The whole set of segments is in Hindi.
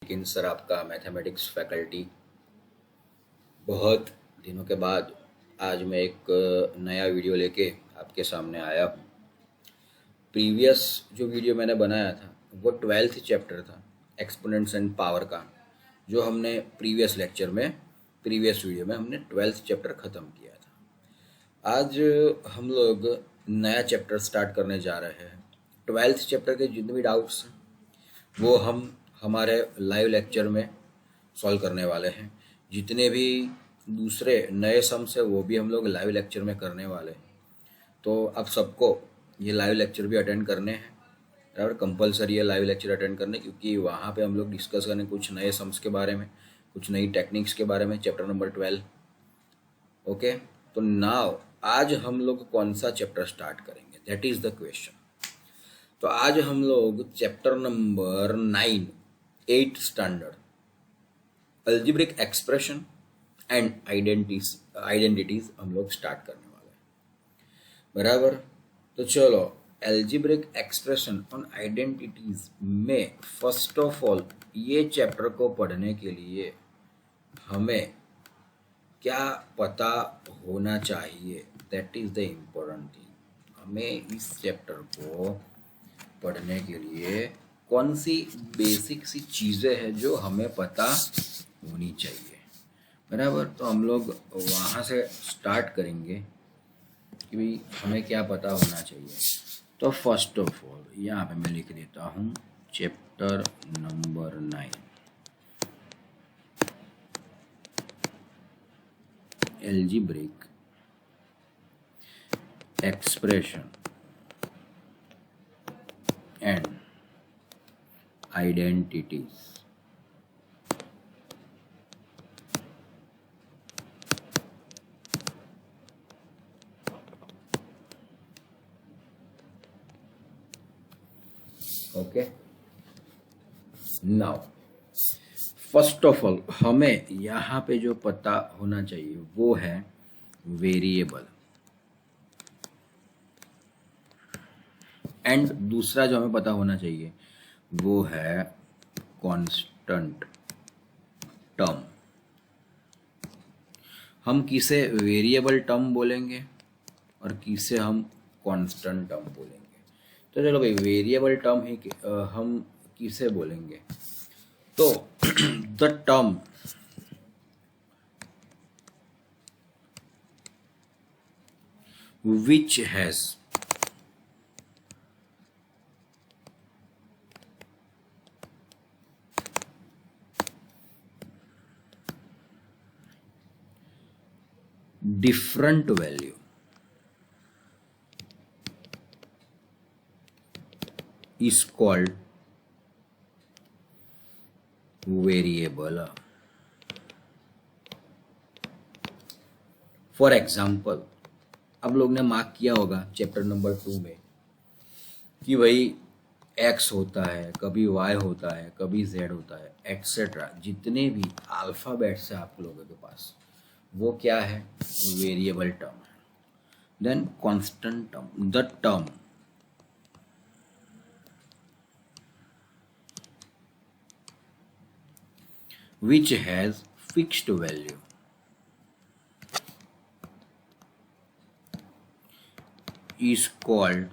लेकिन सर आपका मैथमेटिक्स फैकल्टी बहुत दिनों के बाद आज मैं एक नया वीडियो लेके आपके सामने आया हूँ। प्रीवियस जो वीडियो मैंने बनाया था वो 12th चैप्टर था एक्सपोनेंट्स एंड पावर का, जो हमने प्रीवियस वीडियो में हमने 12th चैप्टर ख़त्म किया था। आज हम लोग नया चैप्टर स्टार्ट करने जा रहे हैं। 12th चैप्टर के जितने भी डाउट्स हैं वो हम हमारे लाइव लेक्चर में सॉल्व करने वाले हैं। जितने भी दूसरे नए सम्स है वो भी हम लोग लाइव लेक्चर में करने वाले हैं। तो अब सबको ये लाइव लेक्चर भी अटेंड करने हैं और कंपलसरी है लाइव लेक्चर अटेंड करने, क्योंकि वहाँ पे हम लोग डिस्कस करें कुछ नए सम्स के बारे में, कुछ नई टेक्निक्स के बारे में, चैप्टर नंबर 12। ओके, तो नाउ आज हम लोग कौन सा चैप्टर स्टार्ट करेंगे, दैट इज़ द क्वेश्चन। तो आज हम लोग chapter number 9 8th standard algebraic expression and identities हम लोग स्टार्ट करने वाले हैं, बराबर। तो चलो, अलजेब्रिक एक्सप्रेशन और आइडेंटिटीज में फर्स्ट ऑफ ऑल ये चैप्टर को पढ़ने के लिए हमें क्या पता होना चाहिए, that is the important thing. हमें इस चैप्टर को पढ़ने के लिए कौन सी बेसिक सी चीज़ें हैं जो हमें पता होनी चाहिए, बराबर। तो हम लोग वहाँ से स्टार्ट करेंगे कि भाई हमें क्या पता होना चाहिए। तो फर्स्ट ऑफ ऑल यहाँ पे मैं लिख देता हूँ chapter number 9 algebraic expression and identities. Okay, now first of all हमें यहाँ पे जो पता होना चाहिए वो है वेरिएबल, एंड दूसरा जो हमें पता होना चाहिए वो है कांस्टेंट टर्म। हम किसे वेरिएबल टर्म बोलेंगे और किसे हम कांस्टेंट टर्म बोलेंगे। तो चलो भाई, वेरिएबल टर्म ही हम किसे बोलेंगे, तो the term which has different value is called variable. For example, अब लोग ने मार्क किया होगा चैप्टर नंबर 2 में कि भाई x होता है, कभी y होता है, कभी z होता है, एक्सेट्रा। जितने भी अल्फ़ाबेट्स हैं आप लोगों के पास वो क्या है, वेरिएबल टर्म है। Then constant term, the term which has fixed value is called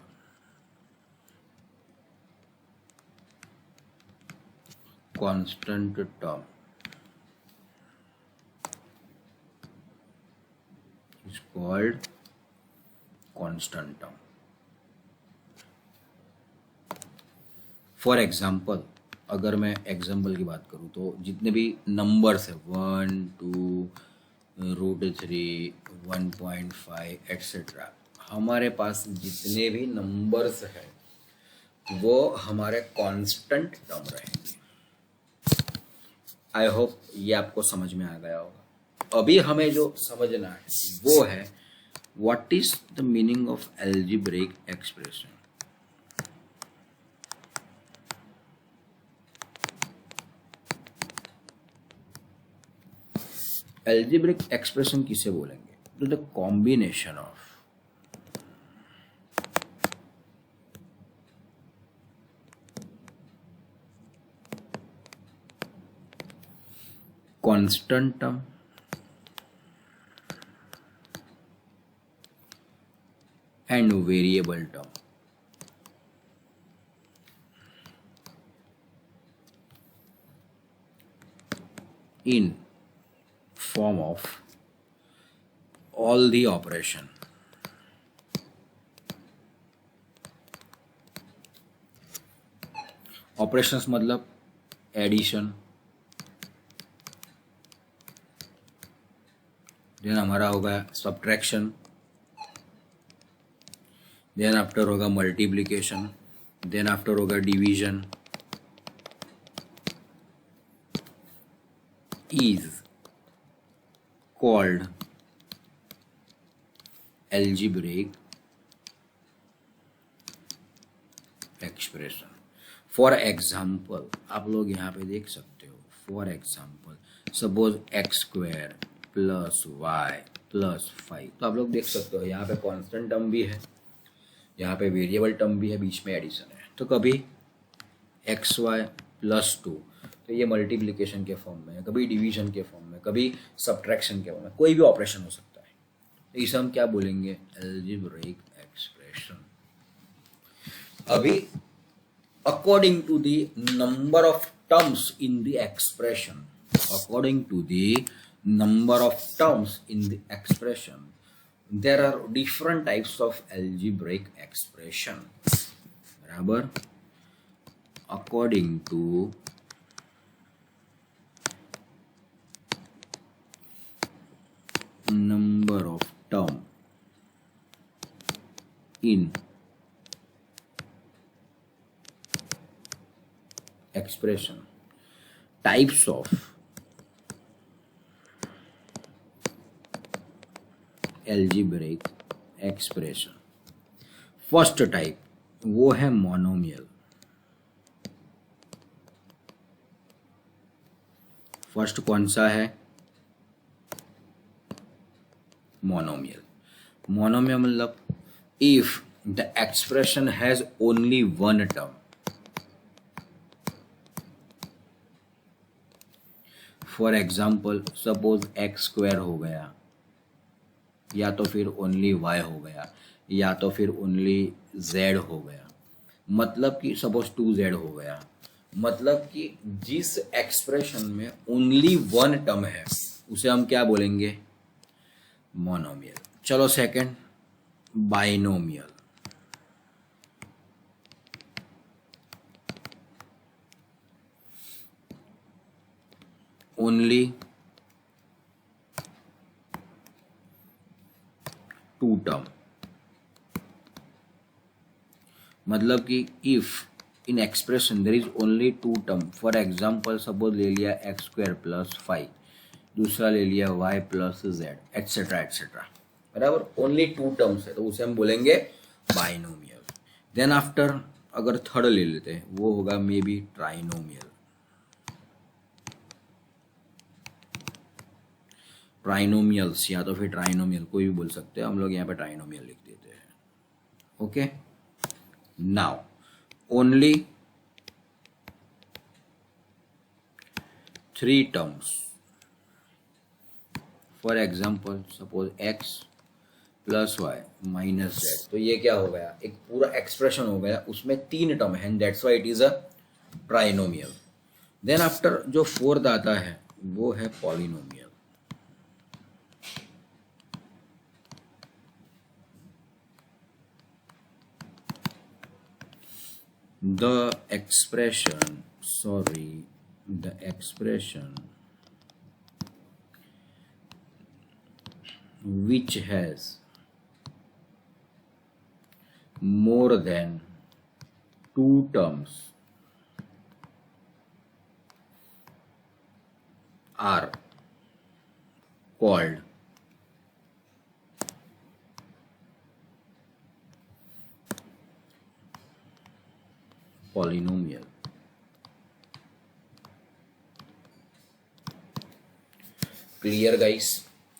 constant term, is called constant term. For example, अगर मैं एग्जाम्पल की बात करूँ तो जितने भी नंबर्स है 1 2 √3 1.5 एक्सेट्रा, हमारे पास जितने भी नंबर्स हैं वो हमारे कांस्टेंट टर्म रहेंगे। आई होप ये आपको समझ में आ गया होगा। अभी हमें जो समझना है वो है what is the meaning of algebraic expression. Algebraic expression किसे बोलेंगे, तो the combination of constant term and variable term. In form of all the operation. Operations मतलब एडिशन, देन हमारा होगा सब्ट्रैक्शन, देन आफ्टर होगा मल्टीप्लिकेशन, देन आफ्टर होगा division, is called algebraic expression. For example आप लोग यहाँ पे देख सकते हो, for example suppose x square plus y plus 5. तो आप लोग देख सकते हो यहाँ पे कांस्टेंट टर्म भी है, यहाँ पे वेरिएबल टर्म भी है, बीच में एडिशन है. तो कभी एक्स वाई प्लस 2 तो ये मल्टीप्लिकेशन के फॉर्म में है, कभी डिवीजन के फॉर्म में, कभी सब्ट्रैक्शन के फॉर्म में, कोई भी ऑपरेशन हो सकता है. तो इसे हम क्या बोलेंगे? एल्जीब्रिक एक्सप्रेशन. अभी according to the number of terms in the expression, according to the number of terms in the expression, there are different types of algebraic expression. बराबर, according to number of term in expression, types of algebraic expression. First type वो है मोनोमियल. फर्स्ट कौन सा है? मोनोमियल. मोनोमियल मतलब if the expression has only one term. For example suppose x square हो गया, या तो फिर ओनली वाई हो गया, या तो फिर ओनली जेड हो गया. मतलब कि सपोज 2z हो गया. मतलब कि जिस एक्सप्रेशन में ओनली वन टर्म है उसे हम क्या बोलेंगे? मोनोमियल. चलो second, binomial. Only two term. मतलब कि if in expression there is only two term, for example suppose ले लिया एक्स स्क्वायर प्लस 5, दूसरा ले लिया Y plus Z, etcetera etcetera. बराबर, ओनली टू टर्म्स है तो उसे हम बोलेंगे बाइनोमियल. देन आफ्टर अगर थर्ड ले लेते हैं वो होगा मे बी ट्राइनोमियल. ट्राइनोमियल्स या तो फिर ट्राइनोमियल कोई भी बोल सकते हैं, हम लोग यहाँ पे ट्राइनोमियल लिख देते हैं. Okay, now only 3 terms. For example suppose x plus y minus z. तो ये क्या हो गया? एक पूरा एक्सप्रेशन हो गया, उसमें 3 टर्म है, that's why it is a trinomial. Then after जो फोर्थ आता है वो है polynomial. The expression which has more than 2 terms are called polynomial. Clear guys?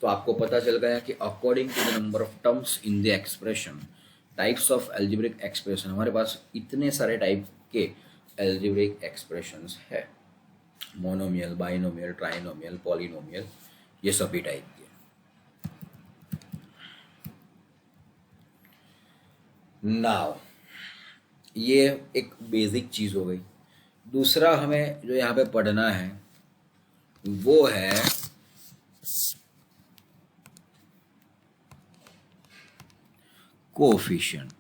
तो आपको पता चल गया कि according to the number of terms in the expression, types of algebraic expression, हमारे पास इतने सारे टाइप के एल्जेब्रिक एक्सप्रेशंस है. मोनोमियल, बाइनोमियल, ट्राइनोमियल, पॉलिनोमियल, ये सभी टाइप के। नाउ ये एक बेसिक चीज हो गई। दूसरा हमें जो यहाँ पे पढ़ना है वो है कोएफिशिएंट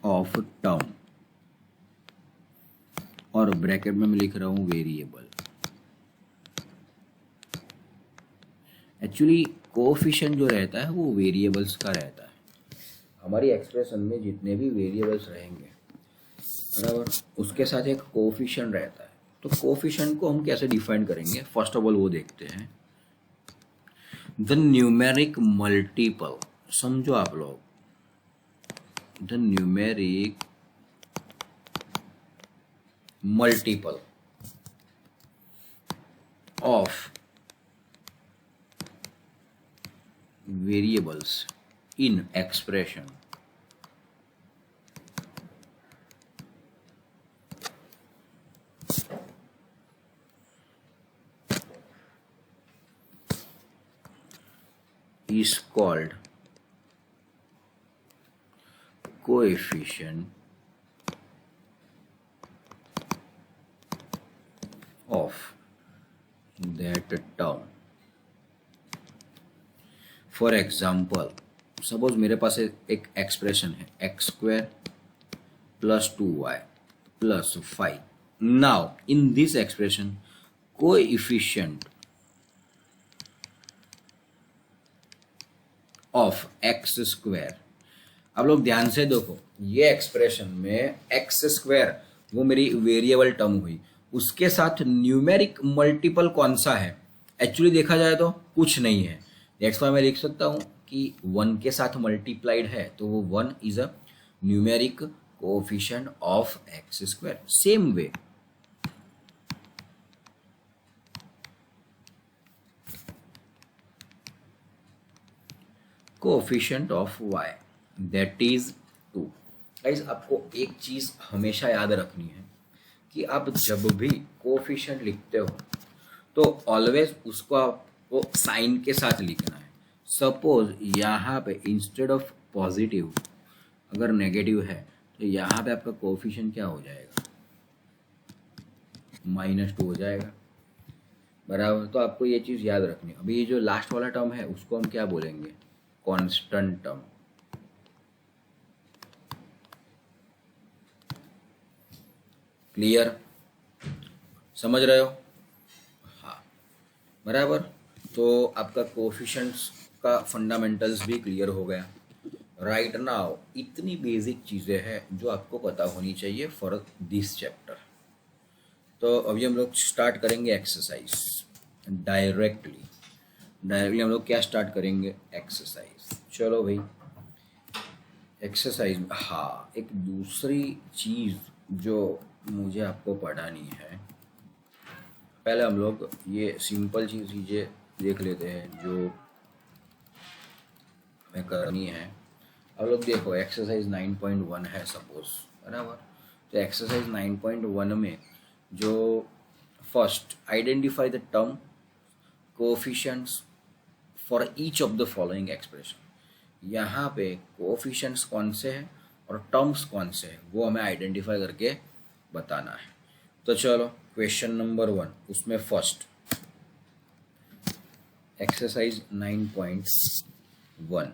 ऑफ टर्म, और ब्रैकेट में मैं लिख रहा हूं वेरिएबल। एक्चुअली कोएफिशिएंट जो रहता है वो वेरिएबल्स का रहता है। हमारी एक्सप्रेशन में जितने भी वेरिएबल्स रहेंगे बराबर, उसके साथ एक कोएफिशिएंट रहता है। तो कोएफिशिएंट को हम कैसे डिफाइन करेंगे, फर्स्ट ऑफ ऑल वो देखते हैं। द न्यूमेरिक मल्टीपल, समझो आप लोग, the numeric multiple of variables in expression is called coefficient of that term। For example, suppose मेरे पास एक एक्सप्रेशन है x² + 2y + 5। Now in this expression coefficient of x², अब लोग ध्यान से देखो, ये एक्सप्रेशन में x² वो मेरी वेरिएबल टर्म हुई, उसके साथ न्यूमेरिक मल्टीपल कौन सा है? एक्चुअली देखा जाए तो कुछ नहीं है। दैट्स वाई मैं लिख सकता हूं कि 1 के साथ मल्टीप्लाइड है तो वो 1 is a numeric coefficient of x²। Same way coefficient of y, that is 2। Guys आपको एक चीज हमेशा याद रखनी है कि आप जब भी कोएफिशिएंट लिखते हो तो ऑलवेज उसको आपको साइन के साथ लिखना है। सपोज यहाँ पे इंस्टेड ऑफ पॉजिटिव अगर नेगेटिव है तो यहाँ पे आपका कोएफिशिएंट क्या हो जाएगा? -2 हो जाएगा बराबर। तो आपको ये चीज़ याद रखनी है। अभी ये जो लास्ट वाला टर्म है उसको हम क्या बोलेंगे? Constant term. क्लियर? समझ रहे हो? हाँ बराबर। तो आपका कोएफिशिएंट्स का फंडामेंटल्स भी क्लियर हो गया। राइट नाउ इतनी बेसिक चीज़ें हैं जो आपको पता होनी चाहिए फॉर दिस चैप्टर। तो अभी हम लोग स्टार्ट करेंगे एक्सरसाइज डायरेक्टली हम लोग क्या स्टार्ट करेंगे? एक्सरसाइज। चलो भाई एक्सरसाइज। हाँ एक दूसरी चीज़ जो मुझे आपको पढ़ानी है, पहले हम लोग ये सिंपल चीज़ें देख लेते हैं जो हमें करनी है। अब लोग देखो एक्सरसाइज 9.1 है सपोज बराबर। तो एक्सरसाइज 9.1 में जो first identify the term coefficients for each of the following expression. यहाँ पे कोएफिशिएंट्स कौन से हैं और टर्म्स कौन से हैं वो हमें आइडेंटिफाई करके बताना है। तो चलो क्वेश्चन नंबर 1, उसमें फर्स्ट एक्सरसाइज 9.1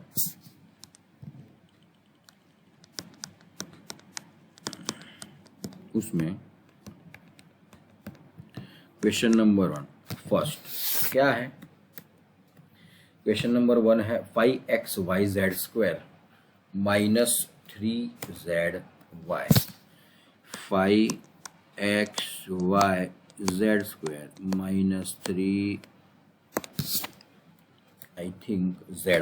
उसमें क्वेश्चन नंबर 1 फर्स्ट क्या है? क्वेश्चन नंबर 1 है 5xyz² -3zy 5xyz² -3 I think zy।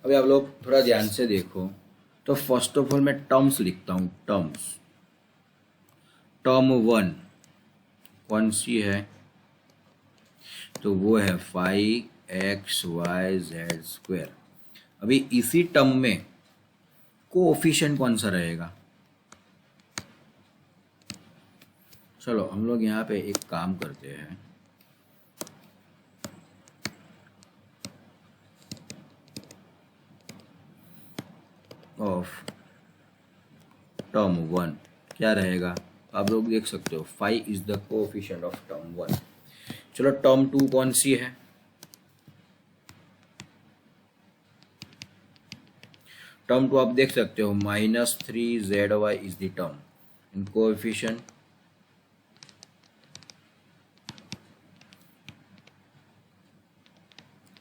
अभी आप लोग थोड़ा ध्यान से देखो। तो फर्स्ट ऑफ ऑल मैं टर्म्स लिखता हूँ। टर्म्स, टर्म 1 कौन सी है? तो वो है 5xyz²। अभी इसी टर्म में कोएफिशिएंट कौन सा रहेगा? चलो हम लोग यहाँ पे एक काम करते हैं, ऑफ टर्म 1 क्या रहेगा? आप लोग देख सकते हो 5 is the coefficient of term 1। चलो टर्म 2 कौन सी है? टर्म 2 आप देख सकते हो -3zy is the term in coefficient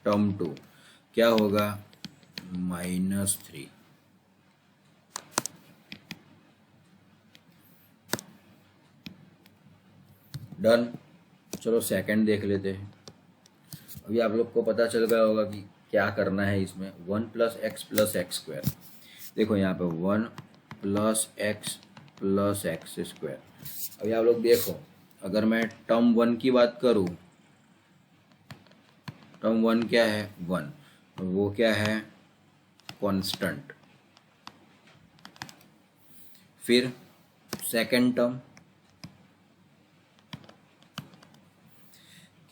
term 2 क्या होगा? -3। डन। चलो सेकंड देख लेते हैं। अभी आप लोग को पता चल गया होगा कि क्या करना है इसमें। 1 + x + x²। देखो यहाँ पे 1 + x + x²। अभी आप लोग देखो, अगर मैं टर्म 1 की बात करूँ, टर्म 1 क्या है? 1। वो क्या है? कांस्टेंट। फिर सेकंड टर्म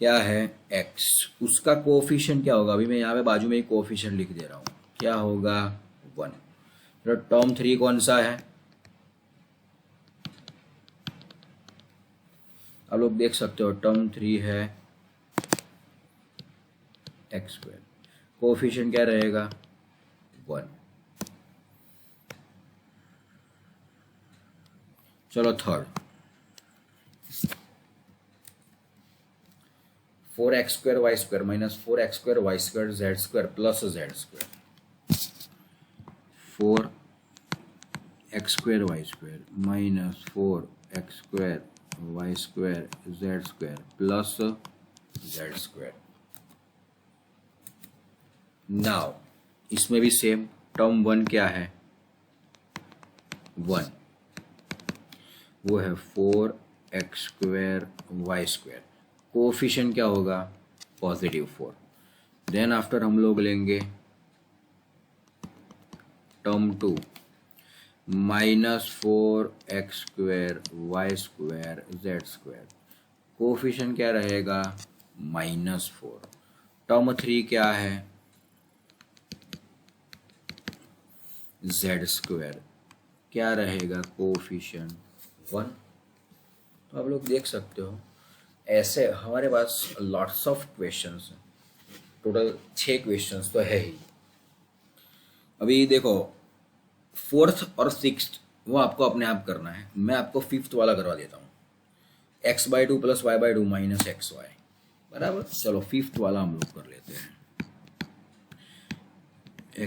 क्या है? x। उसका कोएफिशिएंट क्या होगा? अभी मैं यहाँ पे बाजू में ही कोएफिशिएंट लिख दे रहा हूँ। क्या होगा? 1। तो टर्म 3 कौन सा है? आप लोग देख सकते हो टर्म 3 है x²। कोएफिशिएंट क्या रहेगा? 1। चलो third, 4x² y² -4x² y² z² plus z²। 4x² y² -4x² y² z² plus z²। Now इसमें भी सेम, टर्म 1 क्या है? 1। वो है 4x² y²। कोएफिशिएंट क्या होगा? +4। देन आफ्टर हम लोग लेंगे term 2 -4x² y² z²। Coefficient क्या रहेगा? -4। टर्म 3 क्या है? z²। क्या रहेगा कोएफिशिएंट? 1। तो आप लोग देख सकते हो ऐसे हमारे पास लॉट्स ऑफ क्वेश्चंस हैं। टोटल 6 क्वेश्चंस तो है ही। अभी देखो 4th और 6th वो आपको अपने आप करना है। मैं आपको 5th वाला करवा देता हूँ। x/2 + y/2 - xy बराबर। चलो 5th वाला हम लोग कर लेते हैं।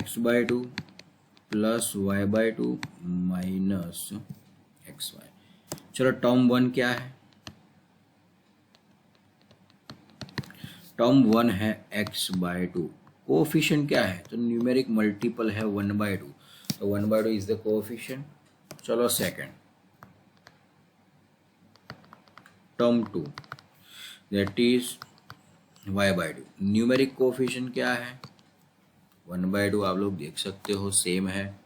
x/2 + y/2 - xy। चलो टर्म 1 क्या है? टर्म 1 है x/2। कोएफिशिएंट क्या है? तो न्यूमेरिक मल्टीपल है 1/2, तो 1/2 इज द कोएफिशिएंट। चलो second, term 2 that is y/2। Numeric coefficient क्या है? 1/2। आप लोग देख सकते हो सेम है।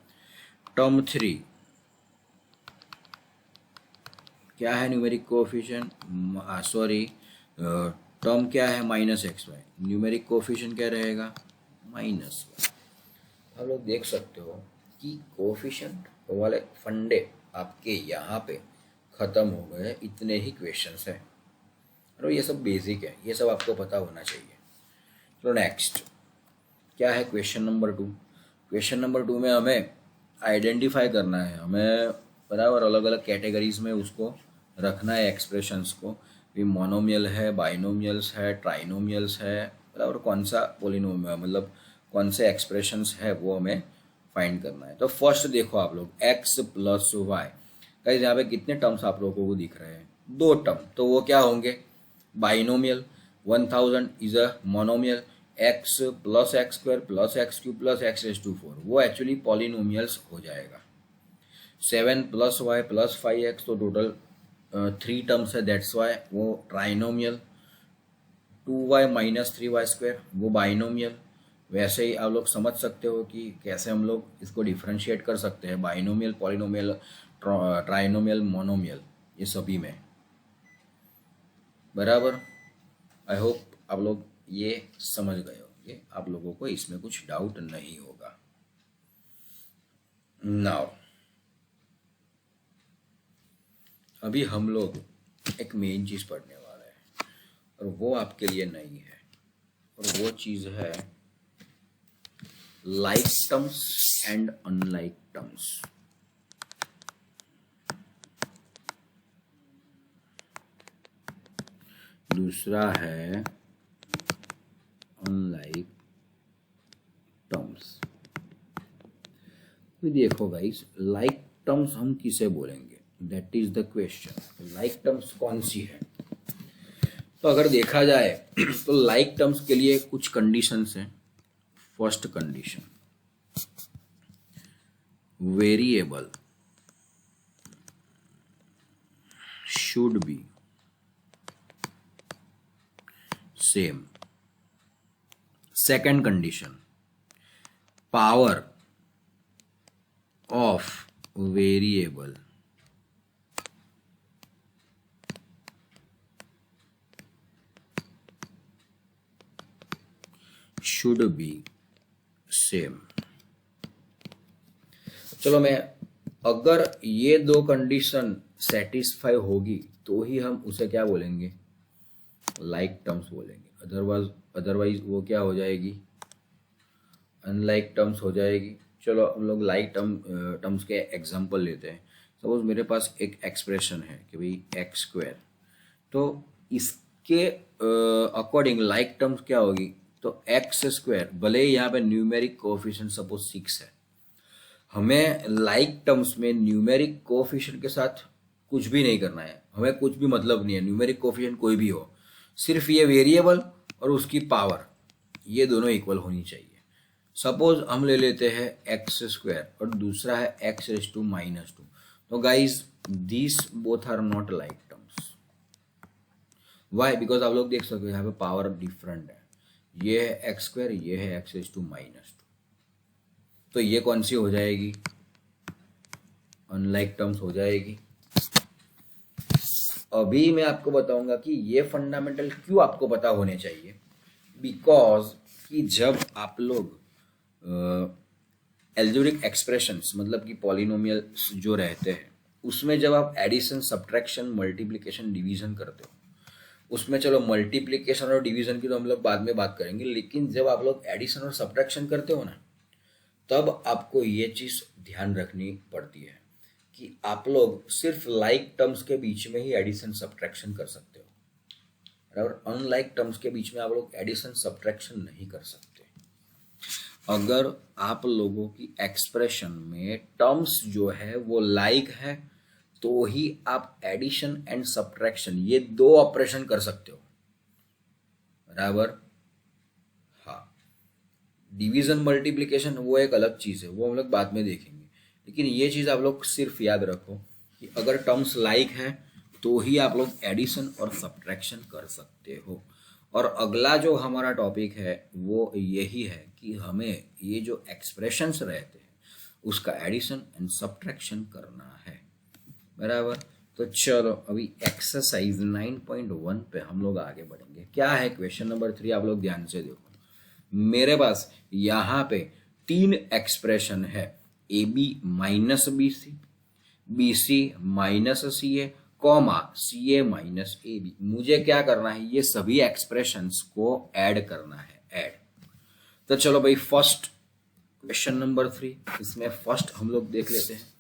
टर्म 3 क्या है? न्यूमेरिक कोएफिशिएंट सॉरी टर्म क्या है? -xy। न्यूमेरिक कोएफिशिएंट क्या रहेगा? -1। आप लोग देख सकते हो कि कोएफिशिएंट वाले फंडे आपके यहाँ पे ख़त्म हो गए। इतने ही क्वेश्चंस हैं और ये सब बेसिक है, ये सब आपको पता होना चाहिए। तो नेक्स्ट क्या है? Question number 2। क्वेश्चन नंबर 2 में हमें आइडेंटिफाई करना है, हमें बराबर अलग अलग कैटेगरीज में उसको रखना है एक्सप्रेशंस को। भी मोनोमियल है, बाइनोमियल्स है, ट्राइनोमियल्स है, बराबर कौन सा पोलिनोमियल मतलब कौन से एक्सप्रेशंस है वो हमें फाइंड करना है। तो फर्स्ट देखो आप लोग x + y। गाइस यहाँ पे कितने टर्म्स आप लोगों को दिख रहे हैं? 2 टर्म। तो वो क्या होंगे? Binomial. 1000 is a monomial. x + x² + x³ + x⁴ वो एक्चुअली पॉलिनोमियल्स हो जाएगा। 7 + y + 5x तो टोटल 3 टर्म्स है, दैट्स वाई वो ट्राइनोमियल। 2y - 3y² वो बाइनोमियल। वैसे ही आप लोग समझ सकते हो कि कैसे हम लोग इसको डिफ्रेंशिएट कर सकते हैं बाइनोमियल, पॉलिनोमियल, ट्राइनोमियल, मोनोमियल, ये सभी में। बराबर। आई होप आप लोग ये समझ गए होंगे, आप लोगों को इसमें कुछ डाउट नहीं होगा। नाउ अभी हम लोग एक मेन चीज पढ़ने वाले हैं और वो आपके लिए नई है, और वो चीज है like terms and unlike terms. दूसरा है अनलाइक टर्म्स। देखो गाइस, लाइक टर्म्स हम किसे बोलेंगे, that is the question. Like terms कौन सी है? तो अगर देखा जाए तो लाइक टर्म्स के लिए कुछ कंडीशंस हैं। First condition, variable should be same. Second condition, power of variable should be same. चलो, मैं अगर ये दो कंडीशन सेटिस्फाई होगी तो ही हम उसे क्या बोलेंगे, लाइक टर्म्स बोलेंगे। अदरवाइज वो क्या हो जाएगी, अनलाइक टर्म्स हो जाएगी। चलो हम लोग लाइक टर्म्स के एग्जांपल लेते हैं। सपोज मेरे पास एक एक्सप्रेशन है कि भाई एक्स स्क्वायर, तो इसके अकॉर्डिंग लाइक टर्म्स क्या होगी, तो एक्स स्क्वायर, भले ही यहाँ पे न्यूमेरिक कोएफिशिएंट सपोज 6 है, हमें लाइक टर्म्स में न्यूमेरिक कोएफिशिएंट के साथ कुछ भी नहीं करना है, हमें कुछ भी मतलब नहीं है, न्यूमेरिक कोएफिशिएंट कोई भी हो, सिर्फ ये वेरिएबल और उसकी पावर ये दोनों इक्वल होनी चाहिए। सपोज हम ले लेते हैं एक्स स्क्वायर और दूसरा है एक्स रेज टू माइनस 2, तो guys this both are not like terms. Why? Because आप लोग देख सकते हो यहाँ पे पावर डिफरेंट है, ये है एक्स स्क्वायर, ये है एक्स रेज टू माइनस 2, तो ये कौन सी हो जाएगी, अनलाइक टर्म्स हो जाएगी। अभी मैं आपको बताऊंगा कि ये फंडामेंटल क्यों आपको पता होने चाहिए, बिकॉज कि जब आप लोग एल्जेब्रिक एक्सप्रेशंस मतलब कि पॉलिनोमियल जो रहते हैं उसमें जब आप एडिशन, सब्ट्रैक्शन, मल्टीप्लिकेशन, डिवीजन करते हो, उसमें चलो मल्टीप्लिकेशन और डिवीजन की तो हम लोग बाद में बात करेंगे, लेकिन जब आप लोग एडिशन और सब्ट्रैक्शन करते हो ना, तब आपको ये चीज ध्यान रखनी पड़ती है कि आप लोग सिर्फ लाइक टर्म्स के बीच में ही एडिशन सब्ट्रैक्शन कर सकते हो, बराबर। अनलाइक टर्म्स के बीच में आप लोग एडिशन सब्ट्रैक्शन नहीं कर सकते। अगर आप लोगों की एक्सप्रेशन में टर्म्स जो है वो लाइक है तो ही आप एडिशन एंड सब्ट्रैक्शन ये दो ऑपरेशन कर सकते हो, बराबर। हाँ, डिवीजन, मल्टीप्लिकेशन वो एक अलग चीज है, वो हम लोग बाद में देखेंगे, लेकिन ये चीज आप लोग सिर्फ याद रखो कि अगर टर्म्स लाइक है तो ही आप लोग एडिशन और सब्ट्रैक्शन कर सकते हो। और अगला जो हमारा टॉपिक है वो यही है कि हमें ये जो एक्सप्रेशंस रहते हैं उसका एडिशन एंड सब्ट्रैक्शन करना है, बराबर। तो चलो अभी एक्सरसाइज 9.1 पे हम लोग आगे बढ़ेंगे। क्या है क्वेश्चन नंबर 3, आप लोग ध्यान से देखो। मेरे पास यहाँ पे 3 एक्सप्रेशन है, a b minus b c, b c minus c a, comma c a minus a b. मुझे क्या करना है, ये सभी एक्सप्रेशंस को ऐड करना है, ऐड। तो चलो भाई फर्स्ट क्वेश्चन नंबर 3, इसमें फर्स्ट हम लोग देख लेते हैं।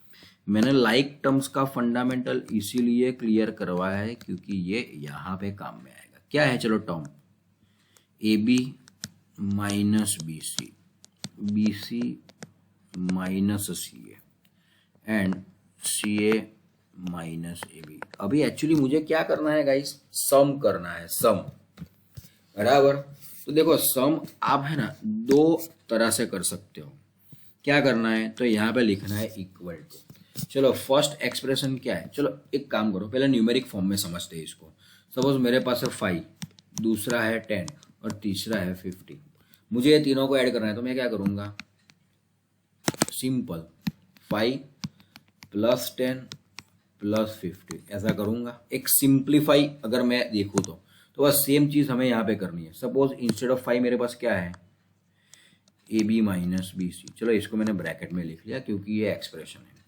मैंने लाइक टर्म्स का फंडामेंटल इसीलिए क्लियर करवाया है क्योंकि ये यहाँ पे काम में आएगा। क्या है, चलो term a b minus b c minus c a and c a minus a b. अभी एक्चुअली मुझे क्या करना है गाइस, सम करना है, सम, बराबर। तो देखो सम आप है ना दो तरह से कर सकते हो। क्या करना है, तो यहाँ पे लिखना है इक्वल टू। चलो फर्स्ट एक्सप्रेशन क्या है, चलो एक काम करो, पहले न्यूमेरिक फॉर्म में समझते हैं इसको। सपोज मेरे पास है 5, दूसरा है 10 और तीसरा है 50। मुझे ये तीनों को ऐड करना है तो मैं क्या करूँगा, सिंपल 5 + 10 + 50 ऐसा करूँगा। एक सिंप्लीफाई अगर मैं देखूँ तो बस सेम चीज़ हमें यहाँ पे करनी है। सपोज इंस्टेड ऑफ 5 मेरे पास क्या है, AB - BC। चलो इसको मैंने ब्रैकेट में लिख लिया क्योंकि ये एक्सप्रेशन है।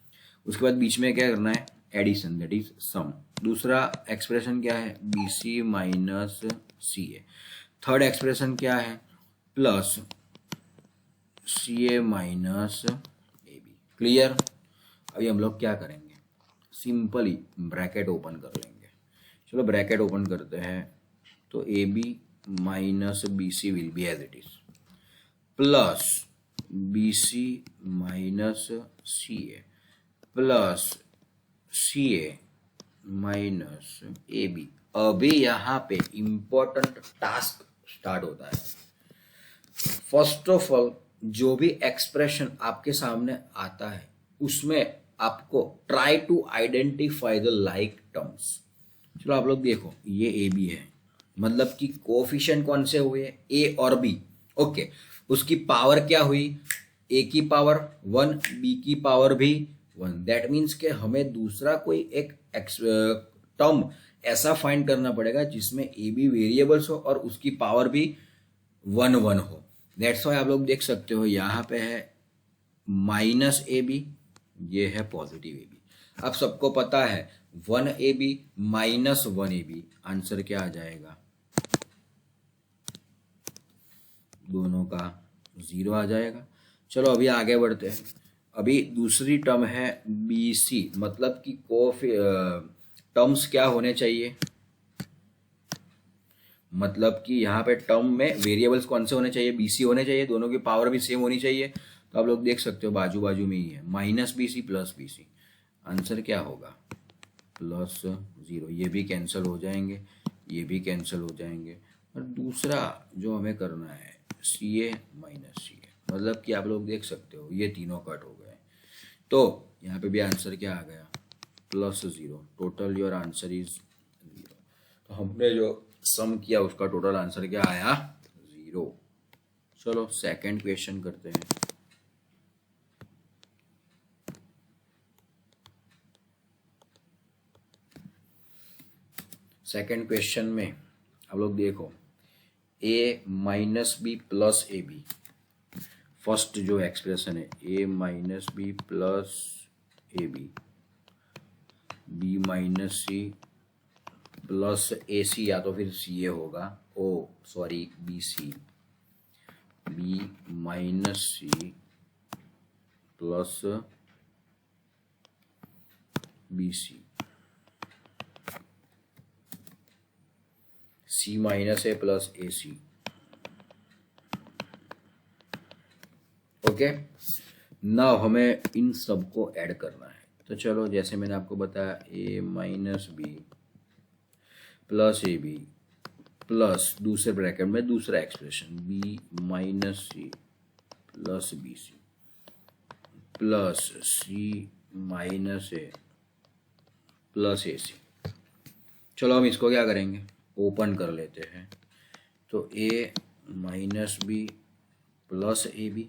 उसके बाद बीच में क्या करना है, एडिशन, दैट इज सम। दूसरा एक्सप्रेशन क्या है, BC - CA। थर्ड एक्सप्रेशन क्या है, प्लस CA - AB। क्लियर। अभी हम लोग क्या करेंगे, सिंपली ब्रैकेट ओपन कर लेंगे। चलो ब्रैकेट ओपन करते हैं तो AB - BC will be as it is, plus BC - CA plus CA - AB। अभी यहाँ पे इंपॉर्टेंट टास्क स्टार्ट होता है। फर्स्ट ऑफ ऑल जो भी एक्सप्रेशन आपके सामने आता है उसमें आपको try to identify the like terms. चलो आप लोग देखो, ये AB है, मतलब कि कोफिशिएंट कौन से हुए, A और B। ओके, उसकी पावर क्या हुई, A की पावर 1, B की पावर भी 1। दैट मीन्स के हमें दूसरा कोई एक टर्म ऐसा फाइंड करना पड़ेगा जिसमें AB वेरिएबल्स हो और उसकी पावर भी 1 1 हो। दैट्स वाई आप लोग देख सकते हो यहाँ पे है -AB, ये है पॉजिटिव AB। अब सबको पता है 1AB - 1AB, आंसर क्या आ जाएगा, दोनों का 0 आ जाएगा। चलो अभी आगे बढ़ते हैं। अभी दूसरी टर्म है BC, मतलब कि टर्म्स क्या होने चाहिए, मतलब कि यहाँ पे टर्म में वेरिएबल्स कौन से होने चाहिए, BC होने चाहिए, दोनों की पावर भी सेम होनी चाहिए। तो आप लोग देख सकते हो बाजू बाजू में ही है, -BC + BC। आंसर क्या होगा, +0। ये भी कैंसिल हो जाएंगे, ये भी कैंसिल हो जाएंगे। और दूसरा जो हमें करना है CA - CA, मतलब कि आप लोग देख सकते हो ये तीनों कट हो गए। तो यहाँ पे भी आंसर क्या आ गया, +0। Total your answer is 0। तो हमने जो सम किया उसका टोटल आंसर क्या आया, 0। चलो सेकंड क्वेश्चन करते हैं। सेकंड क्वेश्चन में आप लोग देखो, A - B + AB। फर्स्ट जो एक्सप्रेशन है A - B + AB, B - C + AC, या तो फिर CA होगा, BC, B - C + BC, C - A + AC। Okay, now हमें इन सबको ऐड करना है। तो चलो जैसे मैंने आपको बताया A - B + AB प्लस दूसरे ब्रैकेट में दूसरा expression B - C + BC plus C - A + AC। चलो हम इसको क्या करेंगे, ओपन कर लेते हैं। तो A - B + AB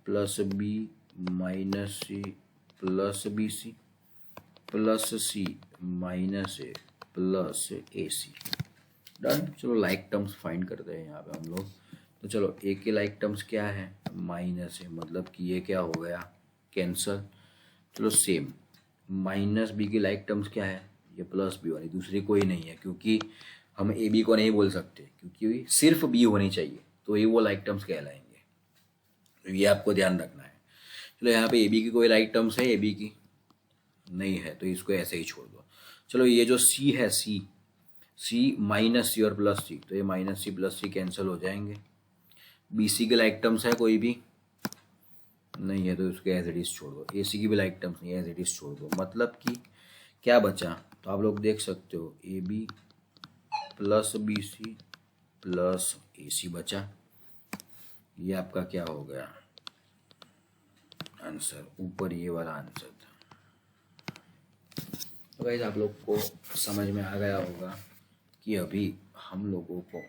plus B - C + BC plus C - A plus AC। Done. चलो लाइक टर्म्स फाइंड करते हैं यहाँ पे हम लोग। तो चलो A के लाइक टर्म्स क्या है, -A, मतलब कि ये क्या हो गया, कैंसल। चलो सेम -B की लाइक टर्म्स क्या है, ये +B वाली, दूसरी कोई नहीं है क्योंकि हम AB को नहीं बोल सकते क्योंकि सिर्फ B होनी चाहिए तो ये वो लाइक टर्म्स कहलाएंगे। तो ये आपको ध्यान रखना है। चलो यहाँ पे AB की कोई लाइक टर्म्स है, AB की नहीं है तो इसको ऐसे ही छोड़ दो। चलो ये जो C है, C -C और +C, तो ये -C + C कैंसिल हो जाएंगे। BC के लाइक टर्म्स है कोई भी नहीं है तो इसको एज इट इज छोड़ दो। AC की भी लाइक टर्म्स नहीं है, एज इट इज छोड़ दो। मतलब कि क्या बचा, तो आप लोग देख सकते हो AB + BC + AC बचा। ये आपका क्या हो गया आंसर, ऊपर ये वाला आंसर था। तो गाइस आप लोग को समझ में आ गया होगा कि अभी हम लोगों को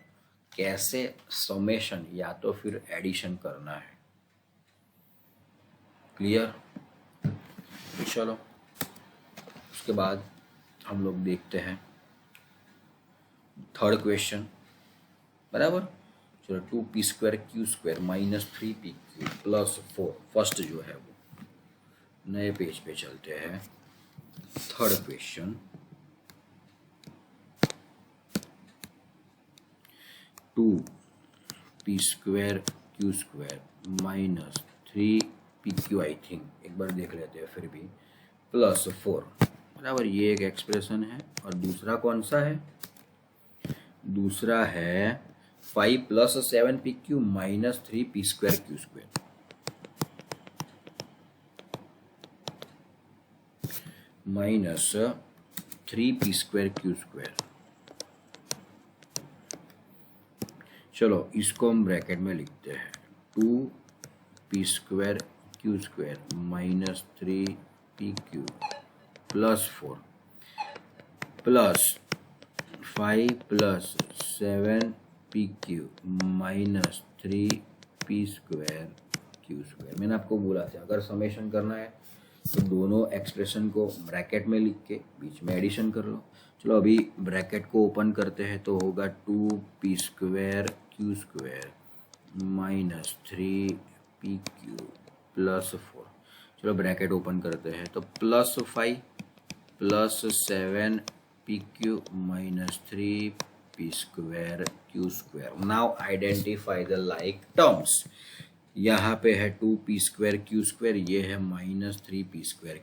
कैसे समेशन या तो फिर एडिशन करना है। क्लियर? चलो उसके बाद हम लोग देखते हैं थर्ड क्वेश्चन। बराबर, चलो 2p² q² minus 3pq plus 4, first जो है वो। नए पेज पे चलते हैं। Third question, 2p² q² minus 3pq, I think एक बार देख लेते हैं फिर भी, प्लस 4। बराबर, ये एक एक्सप्रेशन है। और दूसरा कौन सा है? दूसरा है 5 plus 7pq minus 3p² q² minus 3p² q²। चलो इसको हम ब्रैकेट में लिखते हैं। 2p² q² minus 3pq plus 4 plus 5 plus 7pq minus 3p² q²। मैंने आपको बोला था अगर समेशन करना है तो दोनों एक्सप्रेशन को ब्रैकेट में लिख के बीच में एडिशन कर लो। चलो अभी ब्रैकेट को ओपन करते हैं तो होगा 2p² q² minus 3pq plus 4। चलो ब्रैकेट ओपन करते हैं तो plus 5 plus 7pq minus 3p² q²। Now identify the like terms. यहाँ पे है 2p² q², ये है माइनस 3p² q²।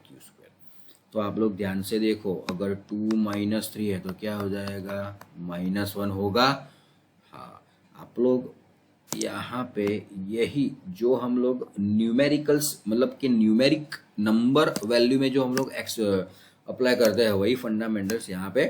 तो आप लोग ध्यान से देखो, अगर 2 माइनस 3 है तो क्या हो जाएगा? -1 होगा। हाँ, आप लोग यहाँ पे यही जो हम लोग न्यूमेरिकल्स मतलब कि न्यूमेरिक नंबर वैल्यू में जो हम लोग अप्लाई करते हैं वही फंडामेंटल्स यहाँ पे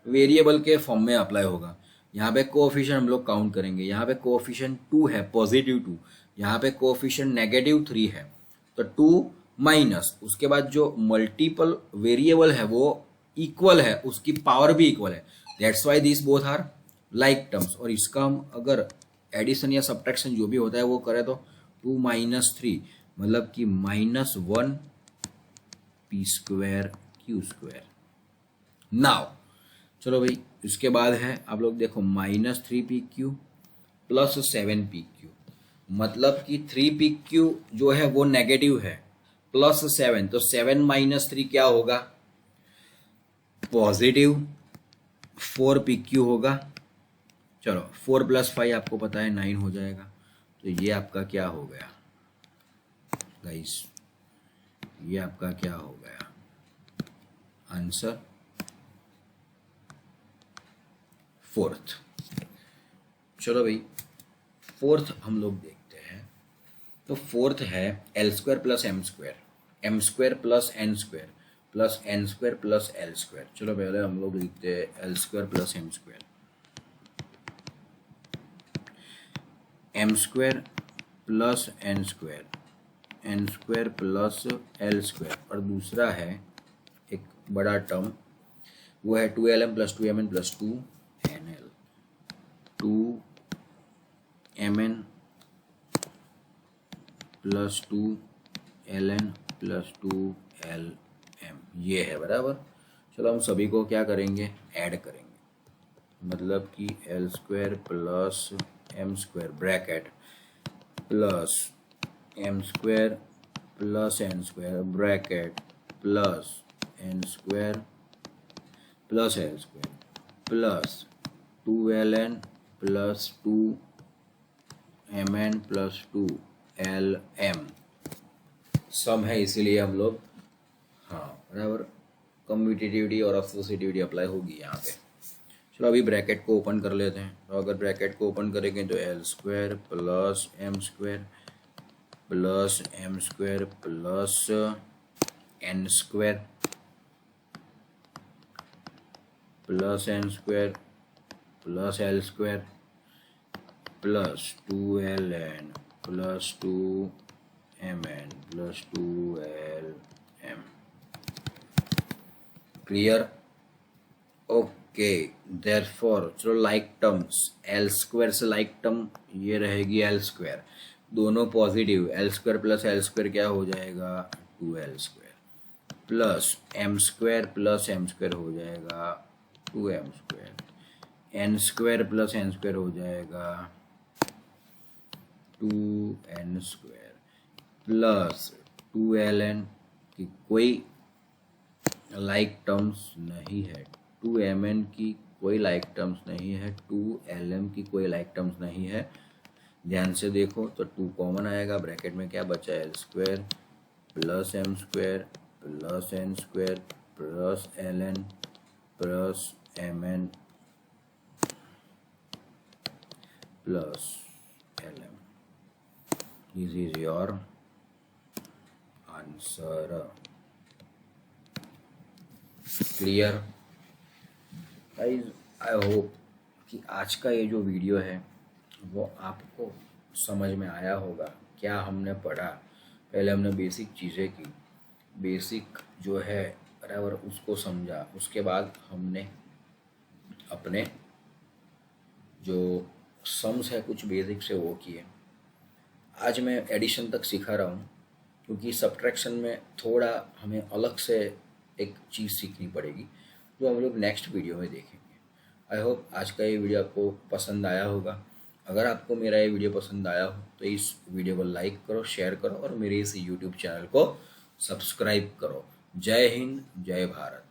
वेरिएबल के फॉर्म में अप्लाई होगा। यहाँ पे कोएफिशिएंट हम लोग काउंट करेंगे। यहाँ पे कोएफिशिएंट 2 है, पॉजिटिव 2। यहाँ पे कोएफिशिएंट -3 है, तो 2 माइनस उसके बाद जो मल्टीपल वेरिएबल है वो इक्वल है, उसकी पावर भी इक्वल है। That's why this both are like terms. और इसका हम अगर एडिशन या सब्ट्रैक्शन जो भी होता है वो करें तो 2 माइनस 3 मतलब कि -1 p² q²। नाउ चलो भाई, इसके बाद है आप लोग देखो -3pq प्लस 7pq, मतलब कि 3pq जो है वो नेगेटिव है, प्लस 7, तो 7 माइनस 3 क्या होगा? पॉजिटिव 4pq होगा। चलो 4 प्लस 5 आपको पता है 9 हो जाएगा। तो ये आपका क्या हो गया गाइस? ये आपका क्या हो गया आंसर? फोर्थ। चलो भाई फोर्थ हम लोग देखते हैं। तो फोर्थ है l² plus m² m² plus n² plus n² plus l²। चलो पहले हम लोग लिखते हैं l² plus m² m² plus n² plus l²। और दूसरा है एक बड़ा टर्म, वो है 2lm plus 2mn plus 2nl 2mn plus 2ln plus 2lm, ये है। बराबर, चलो हम सभी को क्या करेंगे? ऐड करेंगे। मतलब कि l² plus m² bracket plus m² plus n² bracket plus n² plus l² plus 2ln plus 2mn plus 2lm सम है, इसीलिए हम लोग हाँ बराबर कम्यूटेटिविटी और एसोसिएटिविटी अप्लाई होगी यहाँ पे। चलो अभी ब्रैकेट को ओपन कर लेते हैं। तो अगर ब्रैकेट को ओपन करेंगे तो l² plus m² plus m² plus n² plus n² plus l² plus 2ln plus 2mn plus 2lm। Clear? Okay. Okay, therefore चलो लाइक टर्म्स, एल स्क्वायर से लाइक टर्म ये रहेगी एल स्क्वायर, दोनों positive, L square plus L square क्या हो जाएगा 2l square, plus m square हो जाएगा 2m square, n square plus n square हो जाएगा 2n स्क्वायर, प्लस 2ln की कोई लाइक टर्म्स नहीं है, 2mn की कोई लाइक टर्म्स नहीं है, 2lm की कोई लाइक टर्म्स नहीं है। ध्यान से देखो तो 2 कॉमन आएगा, ब्रैकेट में क्या बचा l square plus m square plus n square plus ln plus mn plus lm। This is your answer. Clear guys, I hope कि आज का ये जो वीडियो है वो आपको समझ में आया होगा। क्या हमने पढ़ा, पहले हमने बेसिक चीज़ें की, बेसिक जो है बराबर उसको समझा, उसके बाद हमने अपने जो सम्स है कुछ बेसिक से वो किए। आज मैं एडिशन तक सिखा रहा हूँ क्योंकि सब्ट्रैक्शन में थोड़ा हमें अलग से एक चीज़ सीखनी पड़ेगी जो हम लोग नेक्स्ट वीडियो में देखेंगे। आई होप आज का ये वीडियो आपको पसंद आया होगा। अगर आपको मेरा ये वीडियो पसंद आया हो तो इस वीडियो को लाइक करो, शेयर करो और मेरे इस यूट्यूब चैनल को सब्सक्राइब करो। जय हिंद, जय भारत।